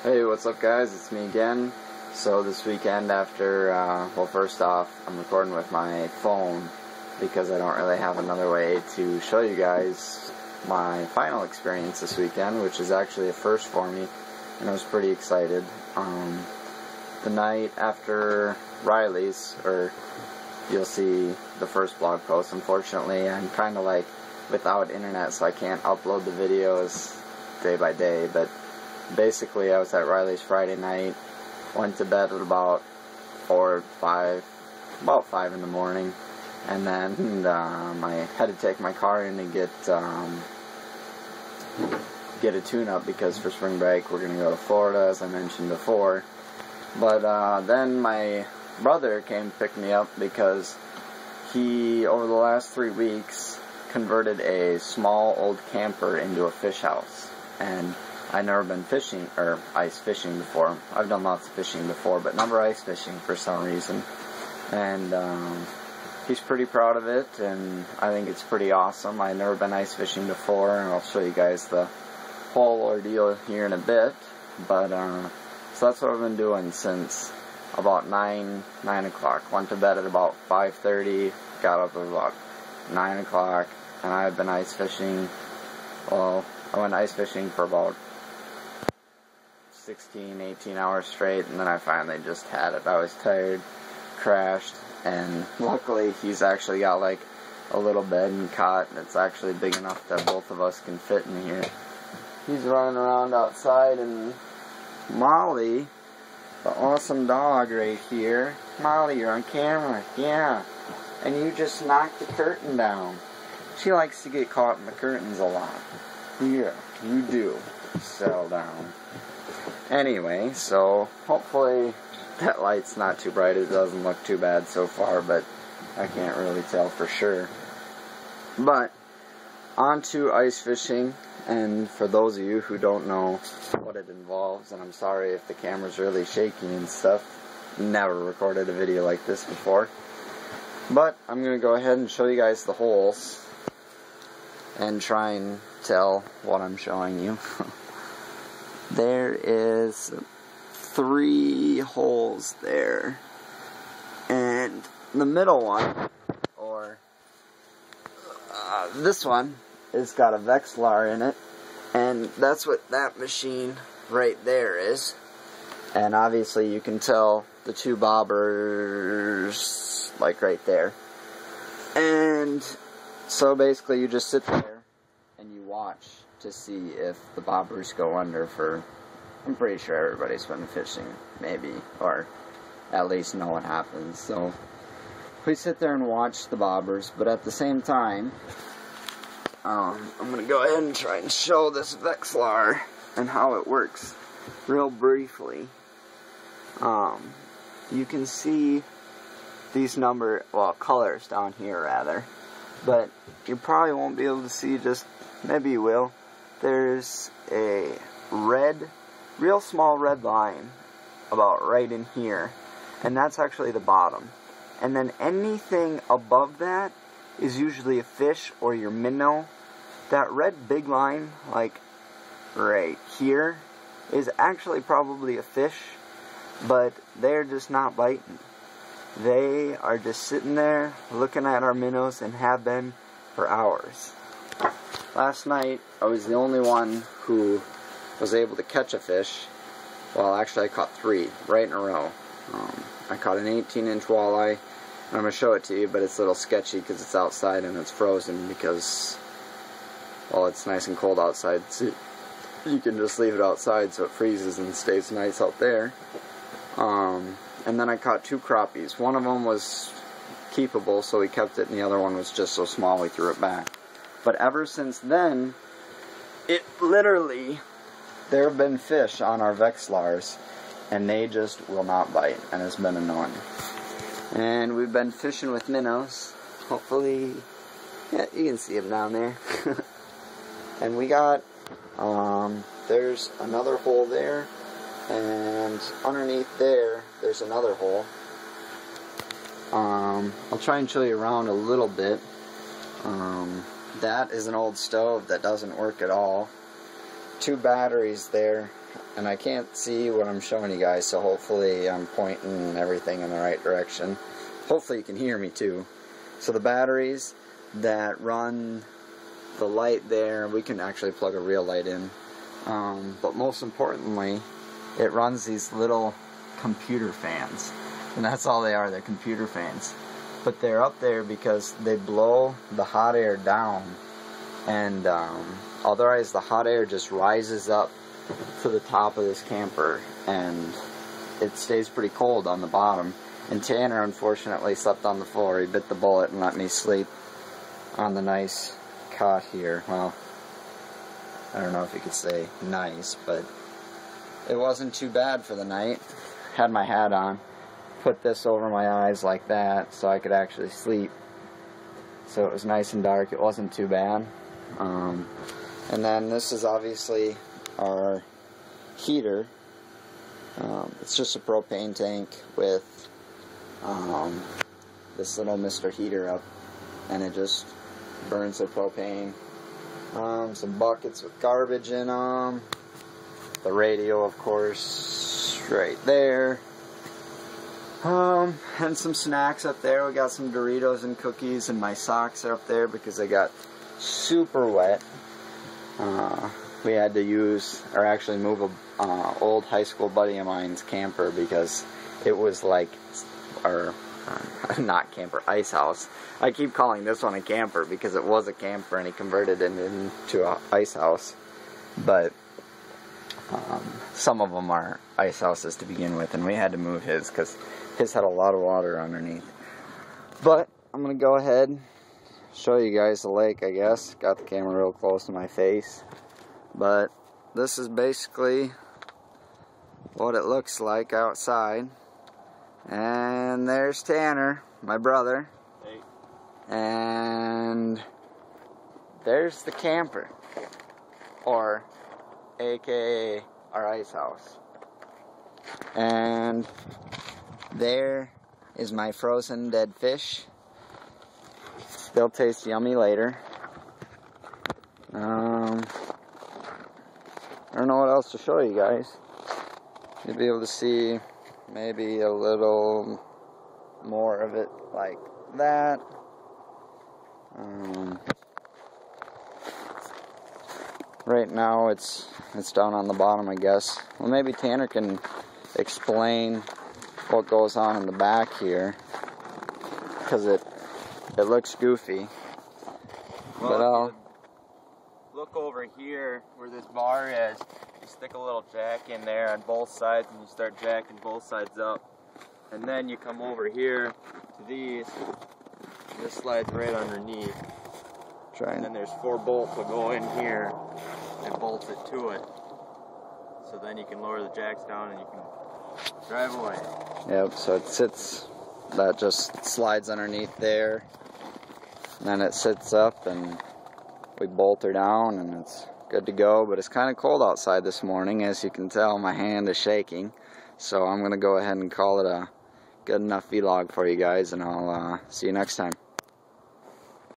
Hey, what's up guys? It's me again. So this weekend after, well, first off, I'm recording with my phone because I don't really have another way to show you guys my final experience this weekend, which is actually a first for me, and I was pretty excited. The night after Riley's, or you'll see the first blog post, unfortunately I'm kind of like without internet, so I can't upload the videos day by day, but basically I was at Riley's Friday night, went to bed at about 5 in the morning, and then I had to take my car in to get a tune-up because for spring break we're going to go to Florida, as I mentioned before. But then my brother came to pick me up because he, over the last 3 weeks, converted a small old camper into a fish house. And I've never been fishing, or ice fishing before. I've done lots of fishing before, but never ice fishing for some reason. And he's pretty proud of it, and I think it's pretty awesome. I've never been ice fishing before, and I'll show you guys the whole ordeal here in a bit. But so that's what I've been doing since about 9 o'clock. Went to bed at about 5:30, got up at about 9 o'clock, and I've been ice fishing. Well, I went ice fishing for about 16, 18 hours straight, and then I finally just had it. I was tired, crashed, and luckily he's actually got like a little bed and cot, and it's actually big enough that both of us can fit in here. He's running around outside, and Molly, the awesome dog right here. Molly, you're on camera. Yeah. And you just knocked the curtain down. She likes to get caught in the curtains a lot. Yeah, you do. Settle down. Anyway, so hopefully that light's not too bright. It doesn't look too bad so far, but I can't really tell for sure. But on to ice fishing, and for those of you who don't know what it involves, and I'm sorry if the camera's really shaky and stuff, never recorded a video like this before, but I'm going to go ahead and show you guys the holes and try and tell what I'm showing you. There is 3 holes there, and the middle one, or this one, has got a Vexilar in it, and that's what that machine right there is. And obviously you can tell the 2 bobbers like right there. And so basically you just sit there and you watch to see if the bobbers go under for, I'm pretty sure everybody's been fishing, maybe, or at least know what happens. So we sit there and watch the bobbers, but at the same time, I'm going to go ahead and try and show this Vexilar and how it works real briefly. You can see these colors down here rather, but you probably won't be able to see, just maybe you will. There's a real small red line about right in here, and that's actually the bottom. And then anything above that is usually a fish or your minnow. That red big line, like right here, is actually probably a fish, but they're just not biting. They are just sitting there looking at our minnows and have been for hours. Last night, I was the only one who was able to catch a fish. Well, actually I caught 3 right in a row. I caught an 18-inch walleye. I'm going to show it to you, but it's a little sketchy because it's outside and it's frozen because, well, it's nice and cold outside. So you can just leave it outside so it freezes and stays nice out there. And then I caught 2 crappies. One of them was keepable, so we kept it, and the other one was just so small we threw it back. But ever since then, it literally, there have been fish on our Vexilars, and they just will not bite, and it's been annoying. And we've been fishing with minnows. Hopefully, yeah, you can see them down there. And we got, there's another hole there, and underneath there, there's another hole. I'll try and show you around a little bit. That is an old stove that doesn't work at all. 2 batteries there, and I can't see what I'm showing you guys, so hopefully I'm pointing everything in the right direction. Hopefully you can hear me too. So the batteries that run the light there, we can actually plug a real light in, but most importantly, it runs these little computer fans, and that's all they are. They're computer fans, but they're up there because they blow the hot air down, and otherwise the hot air just rises up to the top of this camper and it stays pretty cold on the bottom. And Tanner unfortunately slept on the floor. He bit the bullet and let me sleep on the nice cot here. Well, I don't know if you could say nice, but it wasn't too bad for the night. Had my hat on, put this over my eyes like that so I could actually sleep. So it was nice and dark. It wasn't too bad. And then this is obviously our heater. It's just a propane tank with this little Mr. Heater up, and it just burns the propane. Some buckets with garbage in them. The radio, of course, right there. And some snacks up there. We got some Doritos and cookies, and my socks are up there because they got super wet. We had to use, or actually move a old high school buddy of mine's camper because it was like, or not camper, ice house. I keep calling this one a camper because it was a camper and he converted it into an ice house. But some of them are ice houses to begin with, and we had to move his because his had a lot of water underneath. But I'm going to go ahead, show you guys the lake, I guess. Got the camera real close to my face. But this is basically what it looks like outside. And there's Tanner, my brother. Hey. And there's the camper, or aka our ice house. And there is my frozen dead fish. They'll taste yummy later. I don't know what else to show you guys. You'll be able to see maybe a little more of it like that. Right now it's down on the bottom, I guess. Well, maybe Tanner can explain what goes on in the back here, because it looks goofy. Well, but I'll look over here where this bar is. You stick a little jack in there on both sides and you start jacking both sides up. And then you come over here to these. This slides right underneath. And then there's 4 bolts that go in here and bolts it to it. So then you can lower the jacks down and you can drive away. Yep, so it sits, that just slides underneath there. And then it sits up and we bolt her down and it's good to go. But it's kind of cold outside this morning. As you can tell, my hand is shaking. So I'm going to go ahead and call it a good enough vlog for you guys, and I'll see you next time.